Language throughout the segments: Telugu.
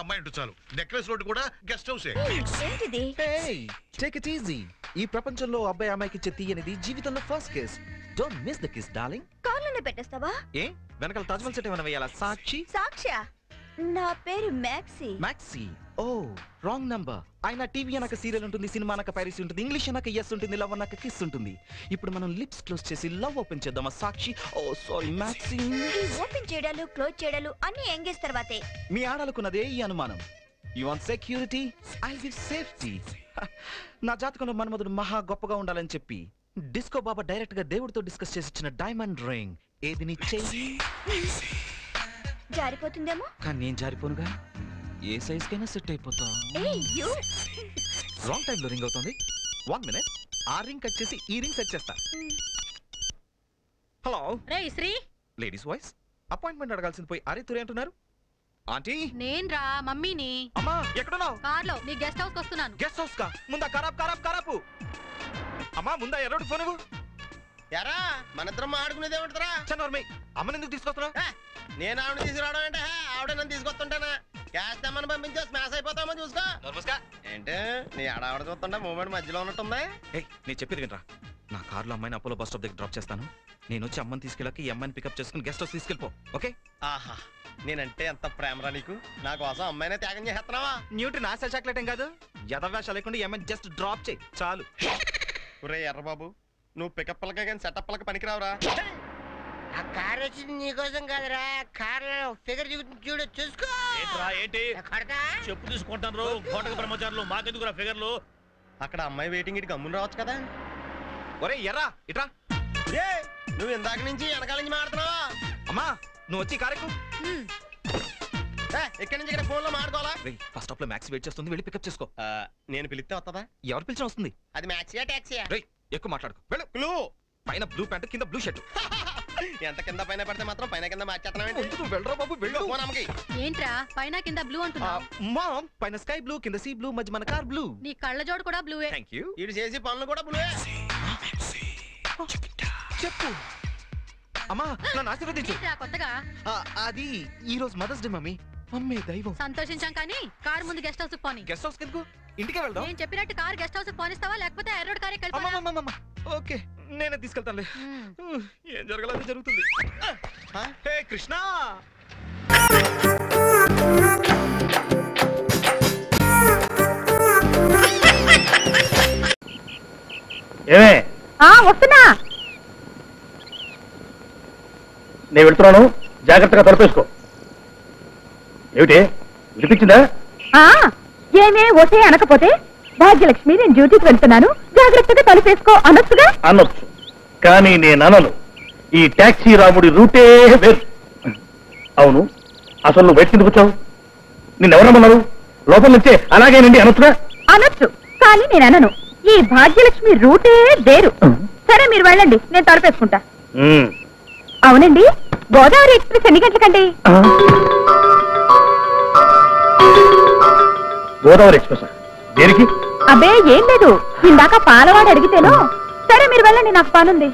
అమ్మాయి ఉంటే చాలు. నెక్లెస్ రోడ్ కూడా guest house. Take it easy. ఈ ప్రపంచంలో అబ్బాయి అమ్మాయికి ఇచ్చే తీయనిది జీవితంలో first kiss. Don't miss the kiss darling. కార్లోనే పెట్టేస్తావా? ఏ వెనకాల తాజ్మహల్ సెట్ ఏమైనా వేయాలా? సాక్షి నా పేరు మ్యాక్సీ. ఓ రాంగ్ నంబర్. ఆయన టీవీ అన్నాక సీరియల్ ఉంటుంది, సినిమా అన్నాక పైరసీ ఉంటుంది, ఇంగ్లీష్ అన్నాక ఎస్ ఉంటుంది, లవ్ అన్నాక కిస్ ఉంటుంది. ఇప్పుడు మనం లిప్స్ క్లోజ్ చేసి లవ్ ఓపెన్ చేద్దామా సాక్షి? ఓ సారీ మ్యాక్సీ. ఈ ఓపెన్ చేయడాలు క్లోజ్ చేయడాలు అన్ని ఎంగేజ్ తర్వాతే. మీ ఆడాలకున్నదే ఈ అనుమానం. You want security, I give safety. నా జాతకంలో మన్మధుడు మహా గొప్పగా ఉండాలని చెప్పి డిస్కో బాబా డైరెక్ట్ గా దేవుడితో డిస్కస్ చేసి ఇచ్చిన డైమండ్ రింగ్ ఏది నీ చెయ్యి జారిపోతుందేమో. కానీ నేను జారిపోనుగా, ఏ సైజ్ కైనా సెట్ అయిపోతా. రాంగ్ టైం లో రింగ్ అవుతుంది. 1 minute. ఆ రింగ్ కట్ చేసి ఈ రింగ్ సెట్ చేస్తా. Hello Sri. Ladies voice. Appointment అడగాల్సింది పోయి అరే తురే అంటున్నారు. ఆంటీ నేన్రా మమ్మీని. అమ్మా ఎక్కడున్నావు? కార్లో నీ గెస్ట్ హౌస్ వస్తున్నాను. గెస్ట్ హౌస్ కా? ముందా ఖరాబ్ అమ్మా, ముందా ఎర్రోడు ఫోన్ ఇవ్వు. ఎరా మనిద్దరం మాడుకునేది ఏమంటారా? చన్నోర్మై అమ్మని ఎందుకు తీసుకొస్తున్నావు? నేను ఆవిడ తీసుకురావడం అంటే ఆవిడ నన్ను తీసుకొస్తుంటానా? క్యాష్ తెమ్మని పంపించే స్మాష్ అయిపోతామో చూసుకో. ఏంటి నీ ఆడావిడ చూస్తుంటే మూమెంట్ మధ్యలో ఉన్నట్టుందా? నేను చెప్పేది వినరా. నా కార్లో అమ్మాయిని అపోలో బస్ స్టాప్ దగ్గర డ్రాప్ చేస్తాను. నేను వచ్చి అమ్మని తీసుకెళ్ళాక ఈ అమ్మాయిని పికప్ చేసుకుని గెస్ట్ హౌస్ తీసుకెళ్ళిపో. ఓకే? ఆహా, నేనంటే ఎంత ప్రేమరా నీకు. నా కోసం అమ్మాయినే త్యాగం చేస్తున్నావా? న్యూట్రీ నాశా చాక్లెట్ ఏం కాదు. యథావేషాలు లేకుండా ఈ అమ్మాయిని జస్ట్ డ్రాప్ చేయి చాలు. ఒరే ఎర్రబాబు, నువ్వు పికప్లకే కానీ సెటప్లకి పనికిరావురా. ఆ కార్ వచ్చింది నీకోసం కాదురా. కార్ ఫిగర్ చూడు, చూసుకో. ఏంటి చెప్పు తీసుకుంటాను కోటక బ్రహ్మచారులు, మాకెందుకురా ఫిగర్లు? అక్కడ అమ్మాయి వెయిటింగ్ ఇటు గమ్మున రావచ్చు కదా. ఒరే ఎర్రా ఇట్రా. నువ్వు ఇందాక నుంచి వెనకాల నుంచి మాడుతున్నావా? అమ్మా నువ్వు వచ్చి కారెక్కు. ఎక్కడి నుంచి ఇక్కడ ఫోన్ లో మాడుకోవాలా? ఫస్ట్ స్టాప్ లో మ్యాక్స్ వెయిట్ చేస్తుంది, వెళ్ళి పికప్ చేసుకో. నేను పిలిస్తే వస్తుందా? ఎవరు పిలిచిన వస్తుంది. అది మ్యాక్సీయా టాక్సీయా? ఎక్కువ మాట్లాడుకో. వెళ్ళు. క్లూ పైన బ్లూ ప్యాంట్ కింద బ్లూ షర్ట్. ఎంత కింద పైన పడితే మాత్రం పైన కింద మార్చేస్తున్నావు. వెళ్ళరా బాబు వెళ్ళు. ఏంట్రా పైన కింద బ్లూ అంటున్నావు? మామ్ పైన స్కై బ్లూ కింద సీ బ్లూ మధ్య మన కార్ బ్లూ. నీ కళ్ళ జోడు కూడా బ్లూవే. థాంక్యూ. ఇటు చేసి పనులు కూడా బ్లూవే. చెప్పు అమ్మా, నన్ను ఆశీర్వదించు. కొత్తగా అది ఈ రోజు మదర్స్ డే మమ్మీ. అమ్మే దైవం. సంతోషించాం కానీ కార్ ముందు గెస్ట్ హౌస్ పోని. గెస్ట్ హౌస్ ఎందుకు? ఇంటికే వెళ్దాం. నేను చెప్పినట్టు కార్ గెస్ట్ హౌస్ పోనిస్తావా లేకపోతే ఎర్రోడ్ కారే వెళ్ళిపోవా? ఓకే నేనే తీసుకెళ్తానులే. ఏం జరగాలి జరుగుతుంది. హే కృష్ణ. ఏమే వస్తున్నా. నేను వెళ్తున్నాను, జాగ్రత్తగా తలపేసుకో. ఏమిటి వినిపించిందా? ఏమే ఒకే అనకపోతే భాగ్యలక్ష్మి నేను డ్యూటీకి వెళ్తున్నాను జాగ్రత్తగా తలుపేసుకో అనొచ్చుగా. అనొచ్చు, కానీ నేను అనను. ఈ టాక్సీ రాముడి రూటే వేరు. అవును, అసలు నువ్వు బయట కిందకు వచ్చావు? నిన్నెవరమ్మన్నారు? లోపల నుంచే అలాగేనండి అనొచ్చుగా. అనొచ్చు, కానీ నేను అనను. ఈ భాగ్యలక్ష్మి రూటే వేరు. సరే మీరు వెళ్ళండి, నేను తలుపేసుకుంటా. అవునండి, గోదావరి ఎక్స్ప్రెస్ ఎన్ని గంటలకండి? గోదావరి ఎక్స్ప్రెస్ దేనికి? అబ్బే ఏం లేదు, ఇందాక పాలవాడు అడిగితేనో. సరే మీరు వెళ్ళండి, నాకు పనుంది.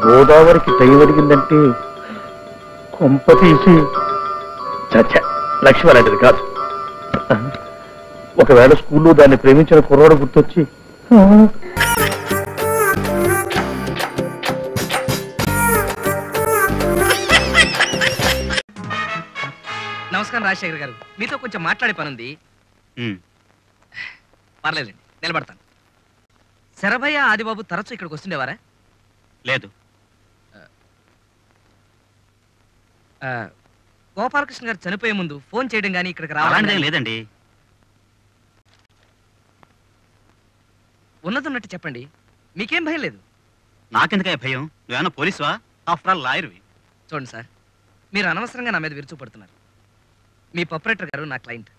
గోదావరికి టైం అడిగిందంటే కొంప తీసి చచ్చ లక్ష్మి అలాంటిది కాదు. ఒకవేళ స్కూల్లో దాన్ని ప్రేమించిన కుర్రాడు గుర్తొచ్చి నమస్కారం రాజశేఖర్ గారు, మీతో కొంచెం మాట్లాడే పనుంది. పర్లేదండి, నిలబడతాను. శరభయ్య ఆదిబాబు తరచూ ఇక్కడికి వస్తుండేవారా? లేదు. గోపాలకృష్ణ గారు చనిపోయే ముందు ఫోన్ చేయడం కానీ ఇక్కడికి రావడం లేదండి. ఉన్నతున్నట్టు చెప్పండి, మీకేం భయం లేదు. నాకెందుకయ్యా భయం? నువ్వేమన్నా పోలీసువా? After all లాయర్వి. చూడండి సార్, మీరు అనవసరంగా నా మీద విరుచుపడుతున్నారు. మీ ప్రొపరేటర్ గారు నా క్లయింట్.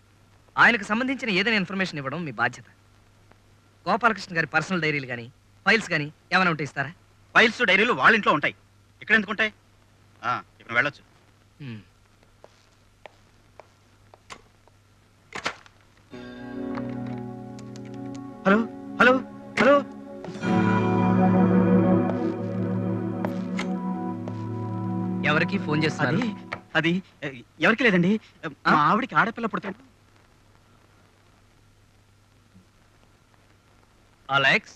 ఆయనకు సంబంధించిన ఏదైనా ఇన్ఫర్మేషన్ ఇవ్వడం మీ బాధ్యత. గోపాలకృష్ణ గారి పర్సనల్ డైరీలు కానీ ఫైల్స్ కానీ ఏమైనా ఉంటే ఇస్తారా? ఫైల్స్ డైరీలు వాళ్ళ ఇంట్లో ఉంటాయి, ఇక్కడ ఎందుకు ఉంటాయి? ఇక్కడ వెళ్ళొచ్చు. హలో హలో హలో ఎవరికి ఫోన్ చేస్తున్నారు? అది ఎవరికి లేదండి, మా ఆవిడికి ఆడపిల్ల పుడుతుంది. Alex,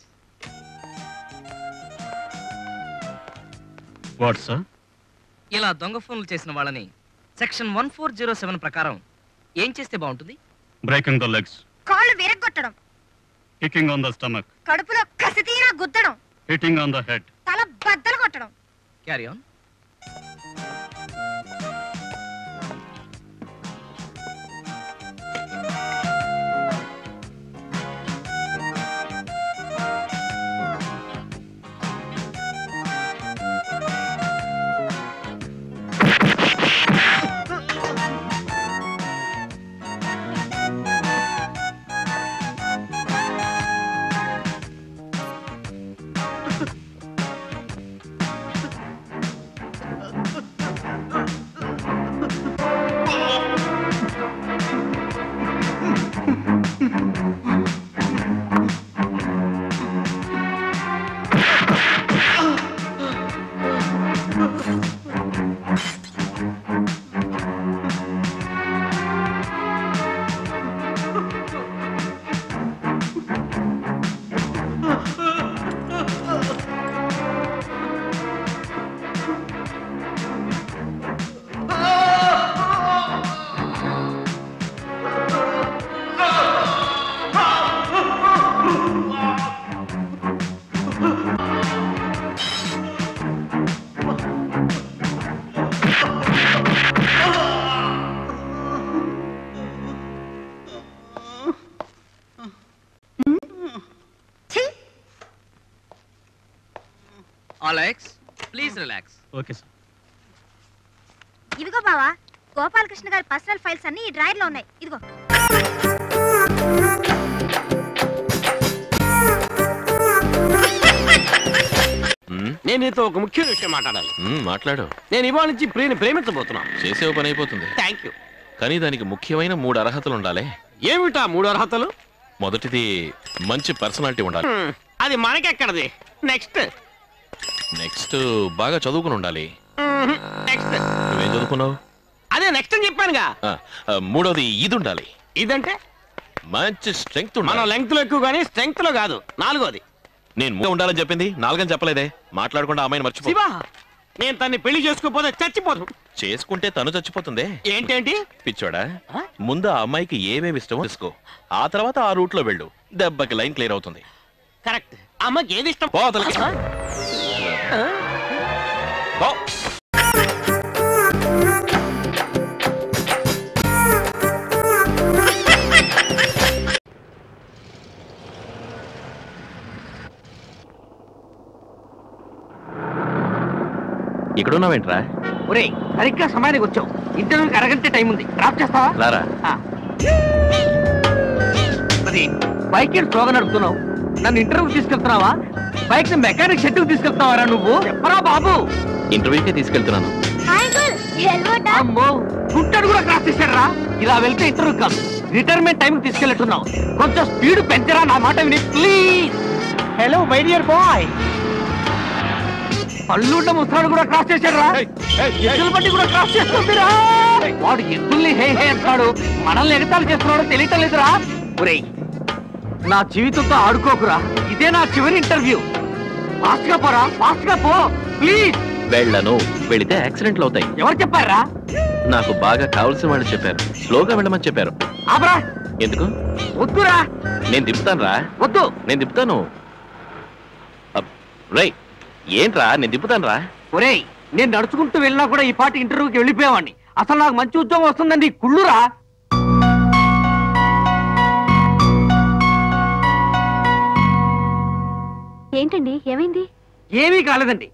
what sir? ఇలా దొంగ ఫోన్లు చేసిన వాళ్ళని సెక్షన్ 1407 ప్రకారం ఏం చేస్తే బాగుంటుంది? బ్రేకింగ్ ద లెగ్స్, కాళ్ళు విరగ్గొట్టడం, కికింగ్ ఆన్ ద స్టమక్, కడుపులో కసితీరా గుద్దడం, హిట్టింగ్ ఆన్ ద హెడ్. తల బద్దలు కొట్టడం. Carry on. Alex, please relax. Okay sir. ఇదిగో బావా, గోపాలకృష్ణ గారి పర్సనల్ ఫైల్స్ అన్ని ఈ డ్రాయర్ లో ఉన్నాయి. ఇదిగో. నేను నీతో ఒక ముఖ్యమైన విషయం మాట్లాడాలి. మాట్లాడు. నేను ఇవాళ నుంచి ప్రియని ప్రేమించబోతున్నాను. చేసే పని అయిపోతుంది. Thank you. కానీ దానికి ముఖ్యమైన 3 అర్హతలు ఉండాలి. ఏమిటా 3 అర్హతలు? మొదటిది మంచి పర్సనాలిటీ ఉండాలి. అది మనకెక్కడది. నెక్స్ట్ బాగా చదువుకుని ఉండాలి. నెక్స్ట్ నువ్వేం చదువుకున్నావు? అదే నెక్స్ట్ అని చెప్పానుగా. మూడోది ఇది ఉండాలి. ఇదంటే మంచి స్ట్రెంగ్త్ మనం ఉండాలి. లెంగ్త్ లో ఎక్కువ కానీ స్ట్రెంగ్త్ లో కాదు. 4వది నేను 3 ఉండాలని చెప్పింది, 4 అని చెప్పలేదే. మాట్లాడకుండా అమ్మాయిని మర్చిపో. శివా, నేను తన్ని పెళ్లి చేసుకోపోతే చచ్చిపోదు. చేసుకుంటే తను చచ్చిపోతుంది. ఏంటేంటి పిచ్చోడా, ముందు ఆ అమ్మాయికి ఏమేమి ఇష్టమో తెలుసుకో. ఆ తర్వాత ఆ రూట్ లో వెళ్ళు. దెబ్బకి లైన్ క్లియర్ అవుతుంది. కరెక్ట్. అమ్మకి ఏది ఇష్టం? పోతలకి. పో. ఇక్కడ ఉన్నావేంట్రా? ఒరే, సరిగ్గా సమయానికి వచ్చావు. ఇంటర్వ్యూకి అరగంట టైం ఉంది. డ్రాప్ చేస్తావా? రారా. అది బైక్ ఏం స్లోగా నడుపుతున్నావు? నన్ను ఇంటర్వ్యూకి తీసుకెళ్తున్నావా? బైక్ ని మెకానిక్ షెడ్ కి తీసుకెళ్తున్నావా నువ్వు? చెప్పరా బాబు. ఇంటర్వ్యూకే తీసుకెళ్తున్నాను. అమ్మో, గుంటడు కూడా క్రాస్ చేశాడరా. ఇలా వెళ్తే ఇంటర్వ్యూ కాదు, రిటైర్మెంట్ టైం తీసుకెళ్ళట్టున్నావు. కొంచెం స్పీడ్ పెంచరా, నా మాట విని please. Hello my dear boy. పళ్ళుండ ముసలాడు కూడా క్రాస్ చేశాడరా. ఎద్దుల బండి కూడా క్రాస్ చేస్తుందిరా. వాడు ఎద్దుల్ని హే హే అంటాడు, మనల్ని ఎగతాలు చేస్తున్నాడో తెలియటం లేదురా. ఒరేయ్, నా జీవితంతో ఆడుకోకురా. ఇదే నా చివరి ఇంటర్వ్యూ. ఫాస్ట్ గా పోరా, ఫాస్ట్ గా పో ప్లీజ్. వెళ్ళను. వెళితే యాక్సిడెంట్లు అవుతాయి. ఎవరు చెప్పారా? నాకు బాగా కావాల్సిన వాళ్ళు చెప్పారు. స్లోగా వెళ్ళమని చెప్పారు. ఆపరా. ఎందుకు? వద్దురా. నేను తిప్పుతాను రా. వద్దు. నేను తిప్పుతాను. రేయ్, ఏంట్రా? నేను తిప్పుతాను రా. ఒరేయ్, నేను నడుచుకుంటూ వెళ్ళినా కూడా ఈ పాటి ఇంటర్వ్యూకి వెళ్ళిపోయేవాడిని. అసలు నాకు మంచి ఉద్యోగం వస్తుందండి. కుళ్ళురా. ఏంటండి, ఏమైంది? ఏమీ కాలేదండి.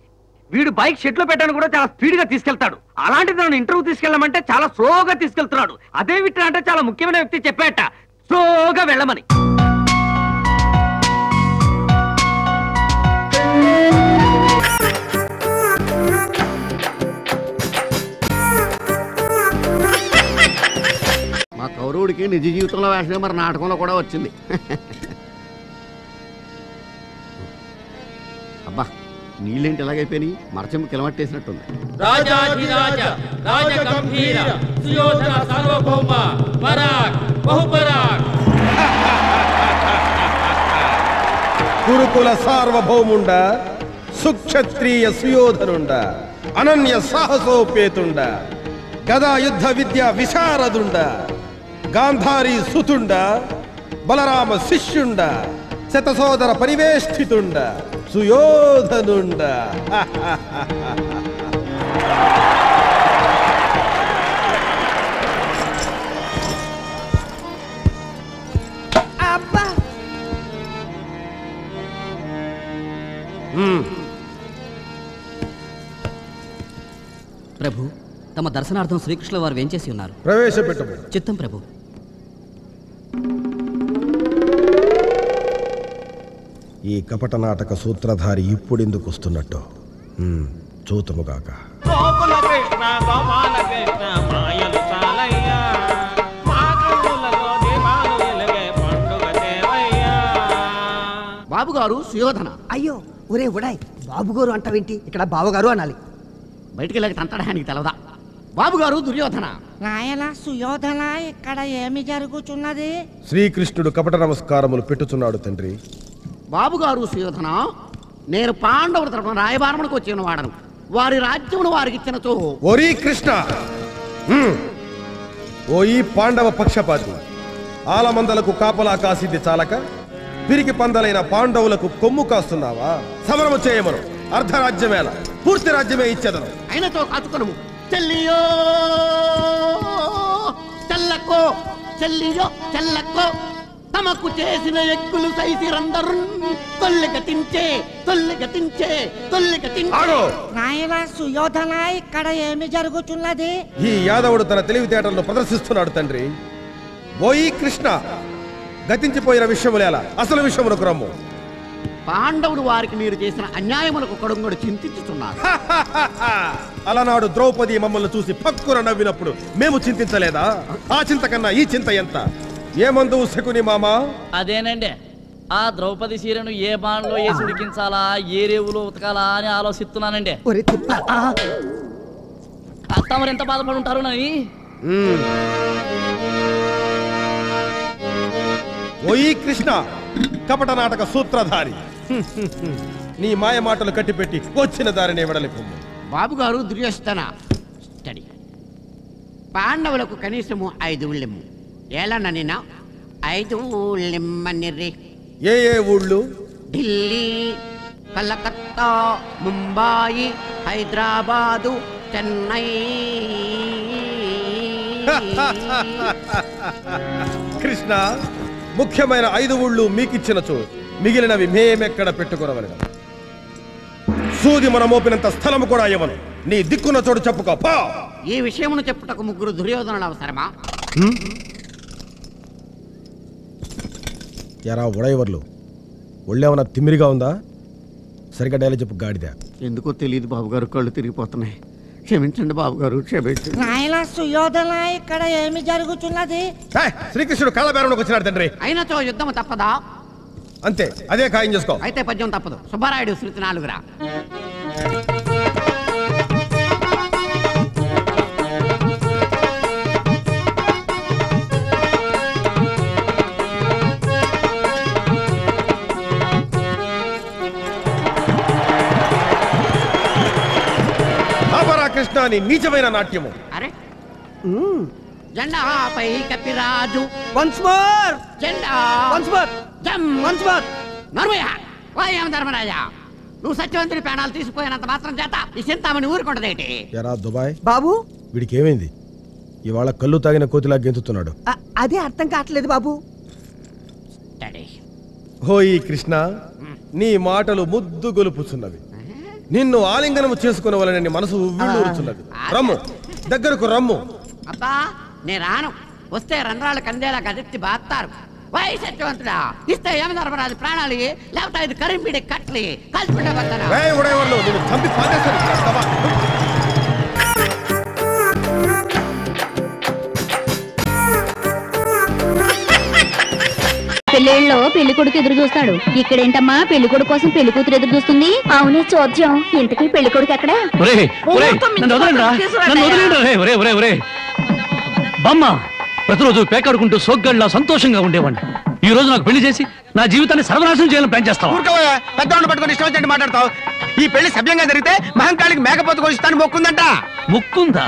వీడు బైక్ షెడ్ లో పెట్టాను కూడా చాలా స్పీడ్ గా తీసుకెళ్తాడు. అలాంటిది నన్ను ఇంటర్వ్యూ తీసుకెళ్ళమంటే చాలా స్లోగా తీసుకెళ్తున్నాడు. అదే విట్ట అంటే చాలా ముఖ్యమైన వ్యక్తి చెప్పాట స్లోగా వెళ్ళమని. మా కౌరవుడికి నిజ జీవితంలో వేషమే మరి నాటకంలో కూడా వచ్చింది. అబ్బా, నీళ్ళేంటి ఎలాగైపోయినాయి? మరచెంపు కిలమట్టేసినట్టుంది. రాజాధిరాజ రాజగంభీర సుయోధన సార్వభౌమ పరాక్ బహుపరాక్. కురుకుల సార్వభౌముండ, సుక్షత్రియ సుయోధనుండ, అనన్య సాహసోపేతుండ, గదా యుద్ధ విద్య విశారదుండ, గాంధారి సుతుండ, బలరామ శిష్యుండ, శతసోదర పరివేష్టితుండ, సుయోధనుండ. ప్రభు, తమ దర్శనార్థం శ్రీకృష్ణుల వారు వేంచేసి ఉన్నారు. ప్రవేశపెట్టము. చిత్తం ప్రభు. ఈ కపట నాటక సూత్రధారి ఇప్పుడెందుకు వస్తున్నట్టు చూతుముగాక. గోకుల కృష్ణ గోపాల కృష్ణ మాయలు చాలయ్యా, మా కన్నులలో దీపాలు వెలిగే పండుగ దేవయ్యా. బాబుగారు సుయోధన. అయ్యో ఒరే ఉడాయ్, బాబుగారు అంటావేంటి? ఇక్కడ బావగారు అనాలి. బయటికి వెళ్ళక తంతడానికి తెలవదా? బాబుగారు దుర్యోధన. నాయన సుయోధన, ఇక్కడ ఏమి జరుగుతున్నది? శ్రీకృష్ణుడు కపట నమస్కారములు పెట్టుచున్నాడు తండ్రి. బాబుగారు సుయోధన, నేను పాండవుల తరపున రాయబారమునకు వచ్చిన వాడను. వారి రాజ్యమును వారికి ఇచ్చినచో. ఓరీ కృష్ణ, ఓ ఈ పాండవ పక్షపాతి, ఆలమందలకు కాపలా కాసింది చాలక పిరికి పందలైన పాండవులకు కొమ్ము కాస్తున్నావా? సమరము చేయమను. అర్ధరాజ్యమేలా, పూర్తి రాజ్యమే ఇచ్చేదను. అయినతో కాచుకొను. చెల్లియో చెల్లకో, చెల్లియో చెల్లకో, తమకు చేసిన ఎక్కులు సైసిరందరు తొల్లిగతించే తొల్లిగతించే తొల్లిగతించే. నాయన సుయోధన, ఇక్కడ ఏమి జరుగుతున్నది? ఈ యాదవుడు తన తెలివితేటలను ప్రదర్శిస్తున్నాడు తండ్రి. ఓయి కృష్ణ, గతించిపోయిన విషయములేలా, అసలు విషయమునకు రమ్ము. పాండవుడు వారికి మీరు చేసిన అన్యాయములకు కడుంగడు చింతించుతున్నారు. అలనాడు ద్రౌపది మమ్మల్ని చూసి పక్కున నవ్వినప్పుడు మేము చింతించలేదా? ఆ చింత కన్నా ఈ చింత ఎంత? ఏమందు శకుని మామా? అదేనండి, ఆ ద్రౌపది చీరను ఏ బాణలో వేసి ఉడికించాలా, ఏ రేవులో ఉతకాలా అని ఆలోచిస్తున్నానండి. తమరు ఎంత బాధపడి ఉంటారు నని. ఓయి కృష్ణ, కపట నాటక సూత్రధారి, నీ మాయ మాటలు కట్టిపెట్టి వచ్చిన దారిని వెడలిపు. బాబుగారు దుర్యోధన, స్టడీ. పాండవులకు కనీసము 5 ఊళ్ళెమ్ము. ఏలన్న నిన్న 5 ఊళ్ళెమ్మనిర్రి. ఏ ఏ ఊళ్ళు? ఢిల్లీ, కలకత్తా, ముంబాయి, హైదరాబాదు, చెన్నై. కృష్ణ, ముఖ్యమైన 5 ఊళ్ళు మీకిచ్చినచో మిగిలినవి మేమెక్కడ పెట్టుకునవలెను. సూది మన మోపినంత స్థలము కూడా ఇవ్వను. నీ దిక్కున్న చోటు చెప్పుకో. ఈ విషయమును చెప్పుటకు 3 దుర్యోధనులు అవసరమా? ఎరా ఉడయవర్లు, ఒళ్ళేమన్నా తిమ్మిరిగా ఉందా? సరిగ్గా డైలాగ్ చెప్పు గాడిద. ఎందుకో తెలియదు బాబుగారు, కళ్ళు తిరిగిపోతున్నాయి. క్షమించండి బాబుగారు, క్షమించండి. నాయన సుయోధన, ఇక్కడ ఏమి జరుగుతున్నది? శ్రీకృష్ణుడు కాలబేరంలోకి వచ్చినాడు తండ్రి. అయినతో యుద్ధము తప్పదా? అంతే, అదే ఖాయం చేసుకో. అయితే పద్యం తప్పదు. సుబ్బారాయుడు శృతి 4 రా. కృష్ణ, నీ నీచమైన నాట్యము. అరే జెండా పై కపిరాజు. వన్స్ మోర్ జెండా వన్స్ మోర్ జమ్ వన్స్ మోర్. నర్మయ్య, వాయం ధర్మరాజా, నువ్వు సత్యవంతుని ప్రాణాలు తీసుకుపోయినంత మాత్రం చేత ఈ చింతామణి ఊరుకుంటదేటి? ఎరా దుబాయ్ బాబు, వీడికి ఏమైంది? ఇవాళ కళ్ళు తాగిన కోతిలా గెంతుతున్నాడు. అదే అర్థం కావట్లేదు బాబు. హోయి కృష్ణ, నీ మాటలు ముద్దు గొలుపుచున్నవి. నిన్ను ఆలింగనము చేసుకునవలనని మనసు ఉవ్విళ్ళూరుచున్నది. రమ్ము, దగ్గరకు రమ్ము. అబ్బా, నే రాను. వస్తే రంధ్రాలు కందేలా గదెత్తి బాస్తారు. వై సత్యవంతుడా, ఇస్తే ఏమి ధర్మరాజు ప్రాణాలు, లేకపోతే 5 కరింపిడి కట్లి కలిసిపెట్టే పడతాను. పెళ్ళే 3 ఏళ్ళలో పెళ్లి కొడుకు ఎదురు చూస్తాడు. ఇక్కడేంటమ్మా పెళ్లి కొడుకు కోసం పెళ్లి కూతురు ఎదురు చూస్తుంది? అవునే చోద్యం. ఇంతకీ పెళ్లి కొడుకు ఎక్కడ? బామ్మ, ప్రతిరోజు పేకాడుకుంటూ సోగ్గాడిలా సంతోషంగా ఉండేవాడిని. ఈ రోజు నాకు పెళ్లి చేసి నా జీవితాన్ని సర్వనాశనం చేయాలని ప్లాన్ చేస్తావు. పెద్దవాళ్ళు పట్టుకొని ఇష్టం వచ్చినట్టు మాట్లాడతావు. ఈ పెళ్లి సభ్యంగా జరిగితే మహంకాళికి మేకపోతు కొలిస్తాను మొక్కుందంట. ముక్కుందా?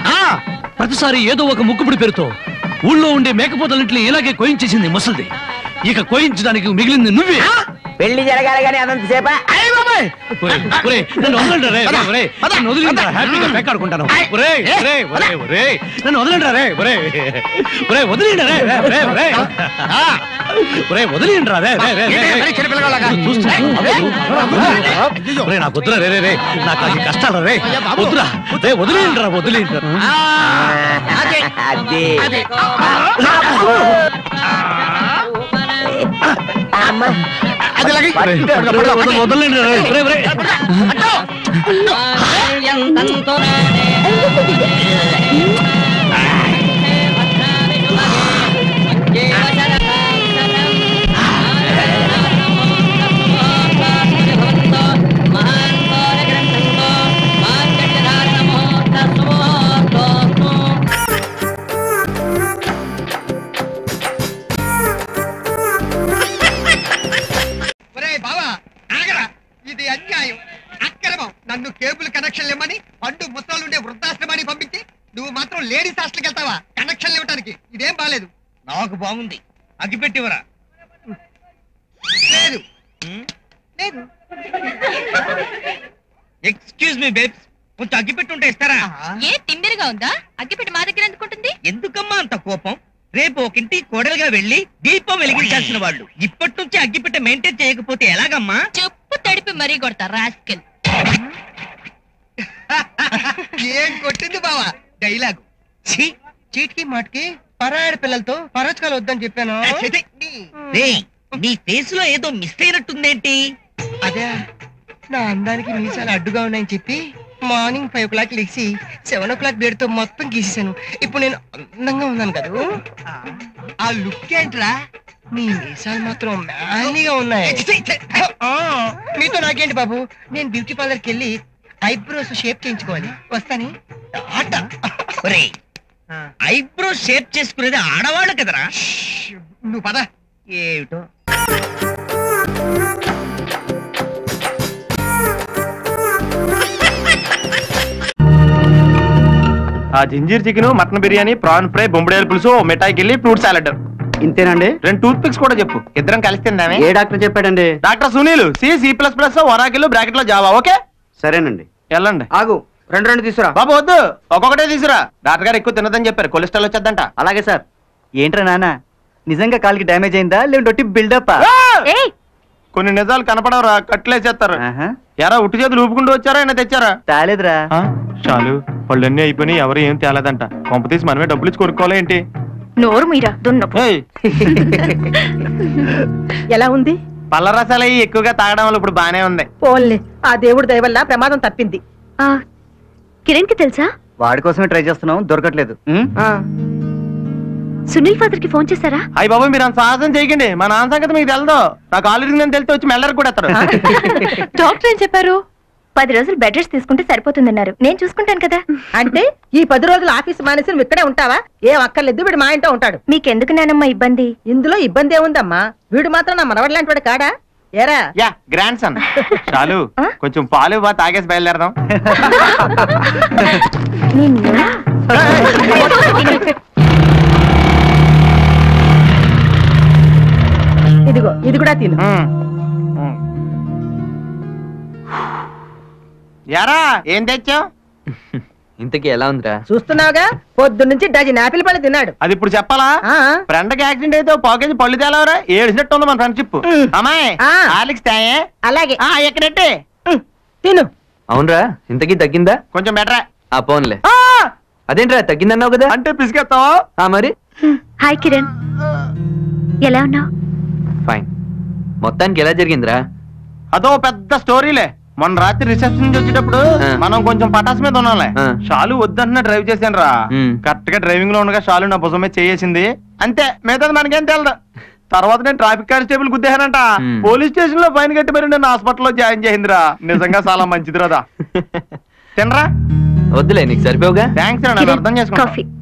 ప్రతిసారి ఏదో ఒక ముక్కుపుడి పేరుతో ఊళ్ళో ఉండే మేకపోతలన్నింటినీ ఇలాగే కోయించేసింది ముసలిది. ఇక కోయించడానికి మిగిలింది నువ్వే. పెళ్లి జరగాలి కానీ అదంతసేపా? నన్ను వదలండి రే, నన్ను వదిలిండ్రా, హ్యాపీగా పేకాడుకుంటాను. నన్ను వదలండి రే, వదిలిండ్రా రే, నాకు వద్దురా రే, నాకు అది కష్టాలు రే, వద్దురా రే, వదిలిండ్రా. వదలండి రే. ఇది అన్యాయం, అక్రమం. నన్ను కేబుల్ కనెక్షన్ ఇవ్వమని పండు ముసలుండే వృద్ధాశ్రమానికి పంపించి నువ్వు మాత్రం లేడీస్ హాస్టల్కి వెళ్తావా కనెక్షన్ ఇవ్వడానికి? ఇదేం బాలేదు. నాకు బాగుంది, అగ్గిపెట్టివరా? లేదు లేదు. ఎక్స్క్యూజ్ మీ బేబ్స్, కొంచెం అగ్గిపెట్టి ఉంటే ఇస్తారా? ఏ తిమ్మిరిగా ఉందా? అగ్గిపెట్టి మా దగ్గర ఎందుకుంటుంది? ఎందుకమ్మా అంత కోపం? రేపు ఒక ఇంటికి కోడలుగా వెళ్లి దీపం వెలిగించాల్సిన వాళ్ళు ఇప్పటి నుంచి అగ్గిపెట్టె మెయింటైన్ చేయకపోతే ఎలాగమ్మా? చెప్పు తడిపి మరీ కొడతా రాస్కెల్. ఏం కొట్టింది బావా డైలాగు? చీటికి మాటికి పరాయడ పిల్లలతో పరాచకాలు వద్దని చెప్పాను. నీ ఫేస్ లో ఏదో మిస్ అయినట్టుందేంటి? అదే నా అందానికి మీసాలు అడ్డుగా ఉన్నాయని చెప్పి మార్నింగ్ 5 o'clock లేచి 7 o'clock బ్లేడ్తో మొత్తం గీసేసాను. ఇప్పుడు నేను అందంగా ఉన్నాను కదా. ఆ లుక్ ఏంట్రా? నీ మీసాలు మాత్రం మ్యాలీగా ఉన్నాయి. మీతో నాకేంటి బాబు? నేను బ్యూటీ పార్లర్కి వెళ్ళి ఐబ్రోస్ షేప్ చేయించుకోవాలి. వస్తాని ఐబ్రో షేప్ చేసుకునేది ఆడవాళ్ళు కదరా. నువ్వు పద. ఏమిటో ఆ ginger chicken, mutton biryani, prawn fry, బొంబడేల పులుసు, మిఠాయికి వెళ్ళి ఫ్రూట్ సాలెడ్. ఇంతేనండి? 2 టూత్ పిక్స్ కూడా చెప్పు, ఇద్దరం కలిసి తిందామే. ఏ డాక్టర్ చెప్పాడండి? Doctor Sunil, C++, Oracle, bracket లో జావా. ఓకే సరేనండి. వెళ్ళండి. ఆగు, 2 తీసుకురా. బాబు వద్దు, ఒక్కొక్కటే తీసుకురా. డాక్టర్ గారు ఎక్కువ తినదని చెప్పారు, కొలెస్ట్రాల్ వచ్చేద్దంట. అలాగే సార్. ఏంట్రా నాన్న, నిజంగా కాలికి డ్యామేజ్ అయిందా లేదంటే బిల్డప్? కొన్ని నిజాలు కనపడవరా, కట్లేసేస్తారు. ఎరా ఉట్టి చేతులు ఊపుకుంటూ వచ్చారా, అయినా తెచ్చారా? తేలేదురా. చాలు, పళ్ళన్నీ అయిపోయినాయి, ఎవరు ఏం తేలేదంట. కొంప తీసి మనమే డబ్బులు ఇచ్చి కొనుక్కోవాలి ఏంటి? నోరు మీరా దున్నపు. ఎలా ఉంది? పళ్ళ రసాలు అవి ఎక్కువగా తాగడం వల్ల ఇప్పుడు బానే ఉంది. పోన్లే, ఆ దేవుడి దయ వల్ల ప్రమాదం తప్పింది. కిరణ్ కి తెలుసా? వాడి కోసమే ట్రై చేస్తున్నాం, దొరకట్లేదు. సునీల్ ఫాదర్ కి ఫోన్ చేశారా? అయ్యి బాబు మీరు అంత సాహసం చేయకండి, మా నాన్న సంగతి మీకు తెలదు. నాకు ఆల్రెడీ నేను తెలితే వచ్చి మెల్లరికి కూడా ఎత్తాడు. డాక్టర్ ఏం చెప్పారు? 10 రోజులు బెడ్ రెస్ట్ తీసుకుంటే సరిపోతుందన్నారు. నేను చూసుకుంటాను కదా. అంటే ఈ 10 రోజులు ఆఫీస్ మానేసి నువ్వు ఇక్కడే ఉంటావా? ఏం అక్కర్లేదు, వీడు మా ఇంట్లో ఉంటాడు. మీకెందుకు నానమ్మ ఇబ్బంది? ఇందులో ఇబ్బంది ఏముందమ్మా? వీడు మాత్రం నా మనవడి లాంటి వాడు కాడా? ఏరా యా గ్రాండ్ సన్. చాలు, కొంచెం పాలు బా తాగేసి బయలుదేరదాం. ఇదిగో ఇది కూడా తిను. యారా ఏం తెచ్చావు? ఇంతకీ ఎలా ఉందిరా? చూస్తున్నావుగా, పొద్దు నుంచి డజన్ యాపిల్ పళ్ళు తిన్నాడు. అది ఇప్పుడు చెప్పాలా? ఫ్రెండ్ కి యాక్సిడెంట్ అయితే పాకేజ్ పళ్ళు తేలవరా? ఏడిసినట్టు ఉంది మన ఫ్రెండ్షిప్. అమ్మాయి ఆలిక్స్ తాయే. అలాగే ఎక్కడెట్టే తిను. అవునరా, ఇంతకీ తగ్గిందా? కొంచెం బెటరా. పోన్లే. అదేంట్రా తగ్గిందన్నావు కదా? అంటే పిసికెత్తావా? మరి హాయ్ కిరణ్, ఎలా ఉన్నావు? ఫైన్. మొత్తానికి ఎలా జరిగిందిరా? అదో పెద్ద స్టోరీలే. మొన్న రాత్రి రిసెప్షన్ నుంచి వచ్చేటప్పుడు మనం కొంచెం పటాస్ మీద ఉన్నాంలే. షాలు వద్దంటున్నా డ్రైవ్ చేశాను రా. కరెక్ట్ గా డ్రైవింగ్ లో ఉండగా షాలు నా భుజం మీద చేసింది. అంతే, మిగతాది మనకేం తెలదు. తర్వాత నేను ట్రాఫిక్ కానిస్టేబుల్ గుద్దేహానంట. పోలీస్ స్టేషన్ లో ఫైన్ కట్టి మరి నేను హాస్పిటల్లో జాయిన్ చేసిందిరా. నిజంగా చాలా మంచిది రాదా. తినరా? వద్దులే, నీకు సరిపోగా. థ్యాంక్స్ రా, అర్థం చేసుకుంటా.